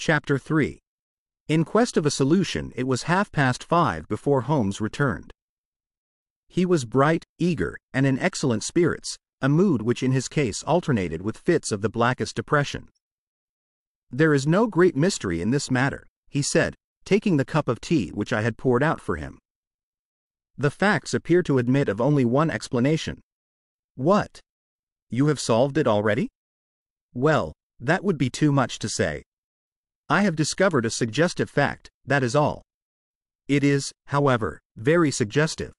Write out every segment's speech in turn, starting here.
Chapter 3. In quest of a solution, it was 5:30 before Holmes returned. He was bright, eager, and in excellent spirits, a mood which in his case alternated with fits of the blackest depression. "There is no great mystery in this matter," he said, taking the cup of tea which I had poured out for him. "The facts appear to admit of only one explanation." "What? You have solved it already?" "Well, that would be too much to say. I have discovered a suggestive fact, that is all. It is, however, very suggestive.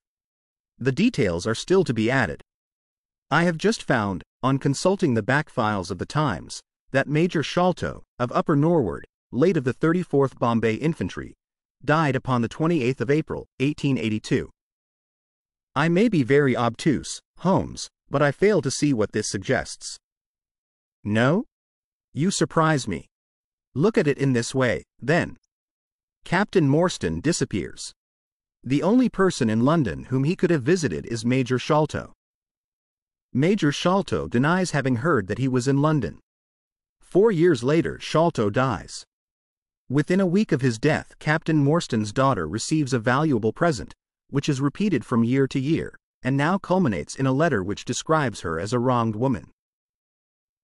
The details are still to be added. I have just found, on consulting the back files of the Times, that Major Sholto, of Upper Norwood, late of the 34th Bombay Infantry, died upon the 28th of April, 1882. I may be very obtuse, Holmes, but I fail to see what this suggests." "No? You surprise me. Look at it in this way, then. Captain Morstan disappears. The only person in London whom he could have visited is Major Sholto. Major Sholto denies having heard that he was in London. 4 years later, Sholto dies. Within a week of his death, Captain Morstan's daughter receives a valuable present, which is repeated from year to year, and now culminates in a letter which describes her as a wronged woman.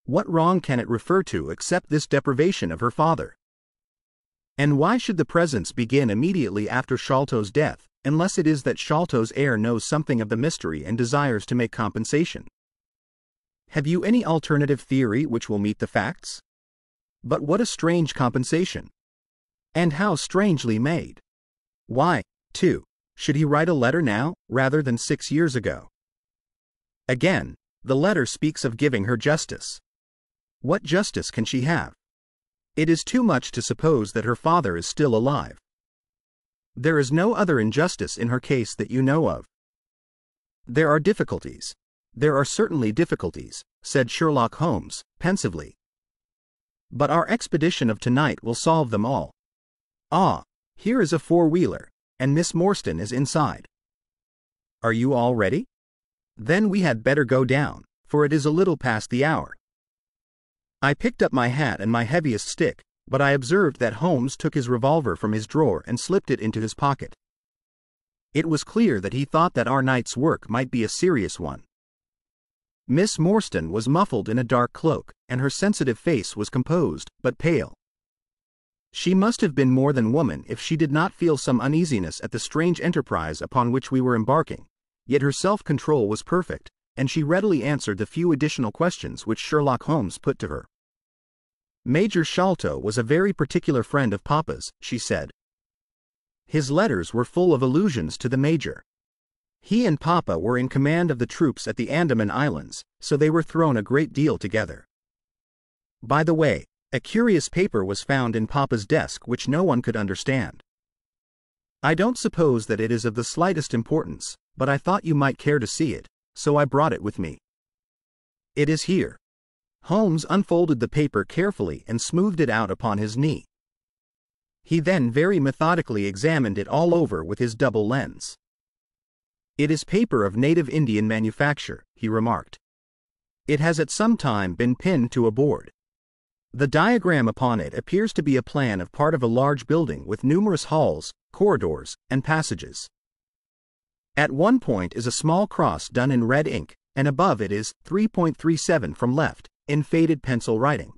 What wrong can it refer to except this deprivation of her father? And why should the presents begin immediately after Sholto's death, unless it is that Sholto's heir knows something of the mystery and desires to make compensation? Have you any alternative theory which will meet the facts? But what a strange compensation! And how strangely made! Why, too, should he write a letter now, rather than 6 years ago? Again, the letter speaks of giving her justice. What justice can she have? It is too much to suppose that her father is still alive. There is no other injustice in her case that you know of. There are difficulties. There are certainly difficulties, said Sherlock Holmes, pensively. But our expedition of tonight will solve them all. Ah, here is a four-wheeler, and Miss Morstan is inside. Are you all ready? Then we had better go down, for it is a little past the hour. I picked up my hat and my heaviest stick, but I observed that Holmes took his revolver from his drawer and slipped it into his pocket. It was clear that he thought that our night's work might be a serious one. Miss Morstan was muffled in a dark cloak, and her sensitive face was composed, but pale. She must have been more than woman if she did not feel some uneasiness at the strange enterprise upon which we were embarking, yet her self-control was perfect, and she readily answered the few additional questions which Sherlock Holmes put to her. Major Sholto was a very particular friend of Papa's, she said. His letters were full of allusions to the Major. He and Papa were in command of the troops at the Andaman Islands, so they were thrown a great deal together. By the way, a curious paper was found in Papa's desk which no one could understand. I don't suppose that it is of the slightest importance, but I thought you might care to see it, so I brought it with me. It is here. Holmes unfolded the paper carefully and smoothed it out upon his knee. He then very methodically examined it all over with his double lens. It is paper of native Indian manufacture, he remarked. It has at some time been pinned to a board. The diagram upon it appears to be a plan of part of a large building with numerous halls, corridors, and passages. At one point is a small cross done in red ink, and above it is 3.37 from left, in faded pencil writing.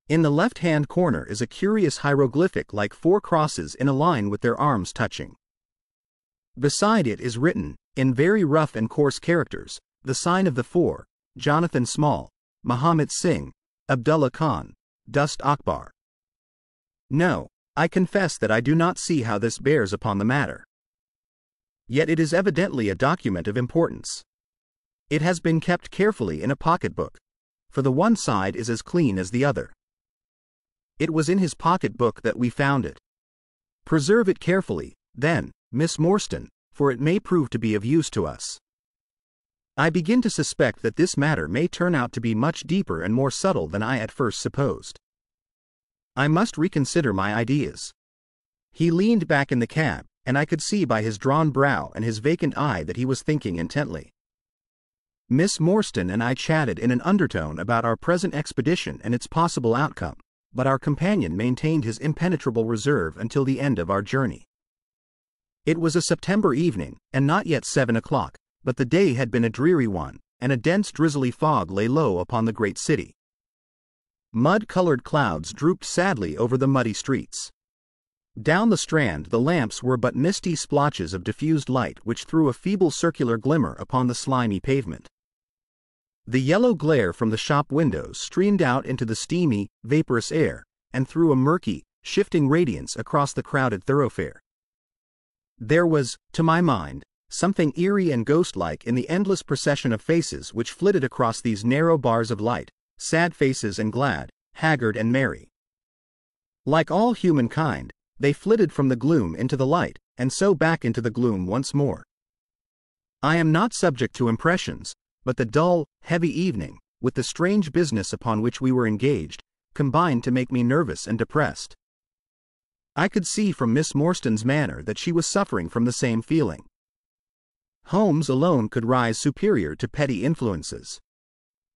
In the left-hand corner is a curious hieroglyphic like 4 crosses in a line with their arms touching. Beside it is written, in very rough and coarse characters, the sign of the 4, Jonathan Small, Muhammad Singh, Abdullah Khan, Dust Akbar. No, I confess that I do not see how this bears upon the matter. Yet it is evidently a document of importance. It has been kept carefully in a pocketbook, for the one side is as clean as the other. It was in his pocketbook that we found it. Preserve it carefully, then, Miss Morstan, for it may prove to be of use to us. I begin to suspect that this matter may turn out to be much deeper and more subtle than I at first supposed. I must reconsider my ideas. He leaned back in the cab, and I could see by his drawn brow and his vacant eye that he was thinking intently. Miss Morstan and I chatted in an undertone about our present expedition and its possible outcome, but our companion maintained his impenetrable reserve until the end of our journey. It was a September evening, and not yet 7 o'clock, but the day had been a dreary one, and a dense drizzly fog lay low upon the great city. Mud-colored clouds drooped sadly over the muddy streets. Down the Strand the lamps were but misty splotches of diffused light which threw a feeble circular glimmer upon the slimy pavement. The yellow glare from the shop windows streamed out into the steamy, vaporous air, and threw a murky, shifting radiance across the crowded thoroughfare. There was, to my mind, something eerie and ghost-like in the endless procession of faces which flitted across these narrow bars of light, sad faces and glad, haggard and merry. Like all humankind, they flitted from the gloom into the light, and so back into the gloom once more. I am not subject to impressions, but the dull, heavy evening, with the strange business upon which we were engaged, combined to make me nervous and depressed. I could see from Miss Morstan's manner that she was suffering from the same feeling. Holmes alone could rise superior to petty influences.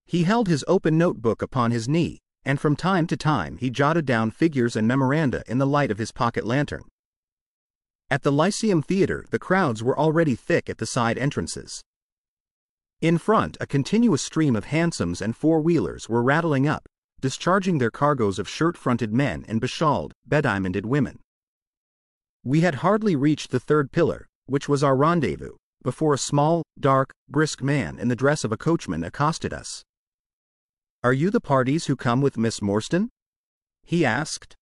He held his open notebook upon his knee, and from time to time he jotted down figures and memoranda in the light of his pocket lantern. At the Lyceum Theatre the crowds were already thick at the side entrances. In front a continuous stream of hansoms and four-wheelers were rattling up, discharging their cargoes of shirt-fronted men and beshawled, bediamonded women. We had hardly reached the third pillar, which was our rendezvous, before a small, dark, brisk man in the dress of a coachman accosted us. "Are you the parties who come with Miss Morstan?" he asked.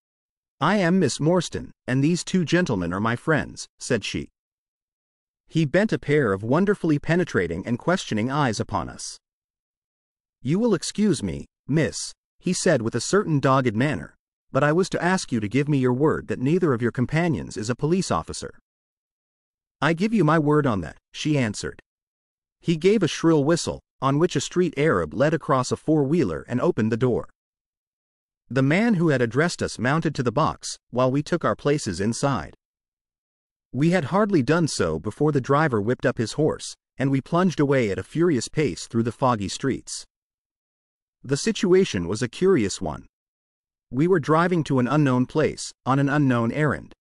"I am Miss Morstan, and these two gentlemen are my friends," said she. He bent a pair of wonderfully penetrating and questioning eyes upon us. "You will excuse me, miss," he said with a certain dogged manner, "but I was to ask you to give me your word that neither of your companions is a police officer." "I give you my word on that," she answered. He gave a shrill whistle, on which a street Arab led across a four-wheeler and opened the door. The man who had addressed us mounted to the box, while we took our places inside. We had hardly done so before the driver whipped up his horse, and we plunged away at a furious pace through the foggy streets. The situation was a curious one. We were driving to an unknown place, on an unknown errand.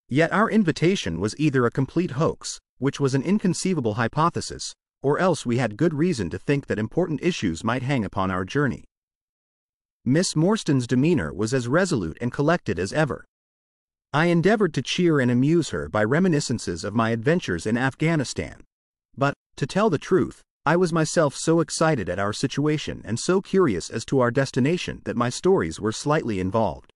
Yet our invitation was either a complete hoax, which was an inconceivable hypothesis, or else we had good reason to think that important issues might hang upon our journey. Miss Morstan's demeanor was as resolute and collected as ever. I endeavored to cheer and amuse her by reminiscences of my adventures in Afghanistan, but, to tell the truth, I was myself so excited at our situation and so curious as to our destination that my stories were slightly involved.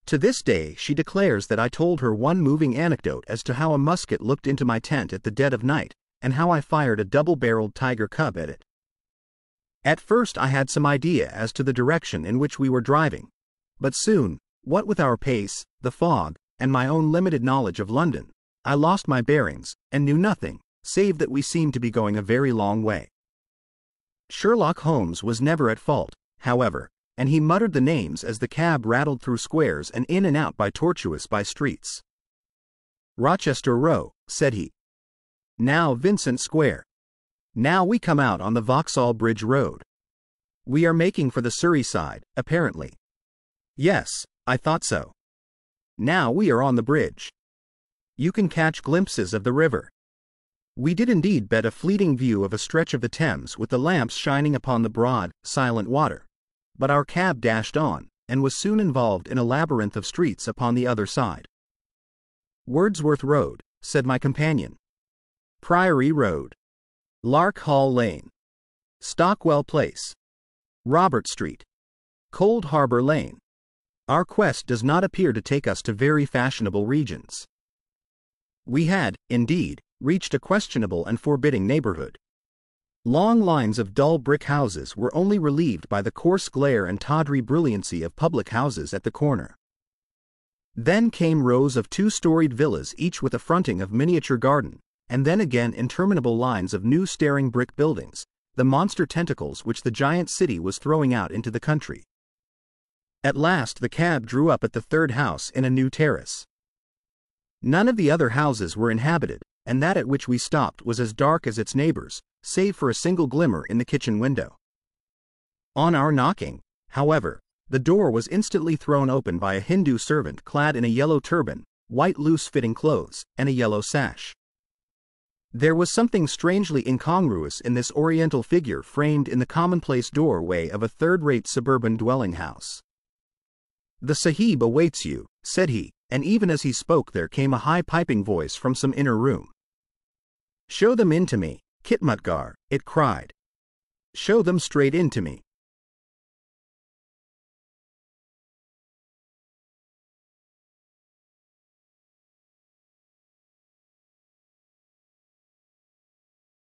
To this day she declares that I told her one moving anecdote as to how a musket looked into my tent at the dead of night, and how I fired a double-barreled tiger cub at it. At first I had some idea as to the direction in which we were driving, but soon, what with our pace, the fog, and my own limited knowledge of London, I lost my bearings, and knew nothing, save that we seemed to be going a very long way. Sherlock Holmes was never at fault, however, and he muttered the names as the cab rattled through squares and in and out by tortuous by-streets. "Rochester Row," said he. "Now Vincent Square. Now we come out on the Vauxhall Bridge Road. We are making for the Surrey side, apparently. Yes, I thought so. Now we are on the bridge. You can catch glimpses of the river." We did indeed bet a fleeting view of a stretch of the Thames with the lamps shining upon the broad, silent water, but our cab dashed on, and was soon involved in a labyrinth of streets upon the other side. "Wordsworth Road," said my companion. "Priory Road. Lark Hall Lane. Stockwell Place. Robert Street. Cold Harbor Lane. Our quest does not appear to take us to very fashionable regions." We had, indeed, reached a questionable and forbidding neighborhood. Long lines of dull brick houses were only relieved by the coarse glare and tawdry brilliancy of public houses at the corner. Then came rows of two-storied villas, each with a fronting of miniature garden, and then again interminable lines of new staring brick buildings, the monster tentacles which the giant city was throwing out into the country. At last the cab drew up at the third house in a new terrace. None of the other houses were inhabited, and that at which we stopped was as dark as its neighbors, save for a single glimmer in the kitchen window. On our knocking, however, The door was instantly thrown open by a Hindu servant clad in a yellow turban, white loose-fitting clothes, and a yellow sash. There was something strangely incongruous in this oriental figure framed in the commonplace doorway of a third-rate suburban dwelling house. "The Sahib awaits you," said he, and even as he spoke there came a high piping voice from some inner room. "Show them in to me, Khitmatgar," it cried. "Show them straight in to me."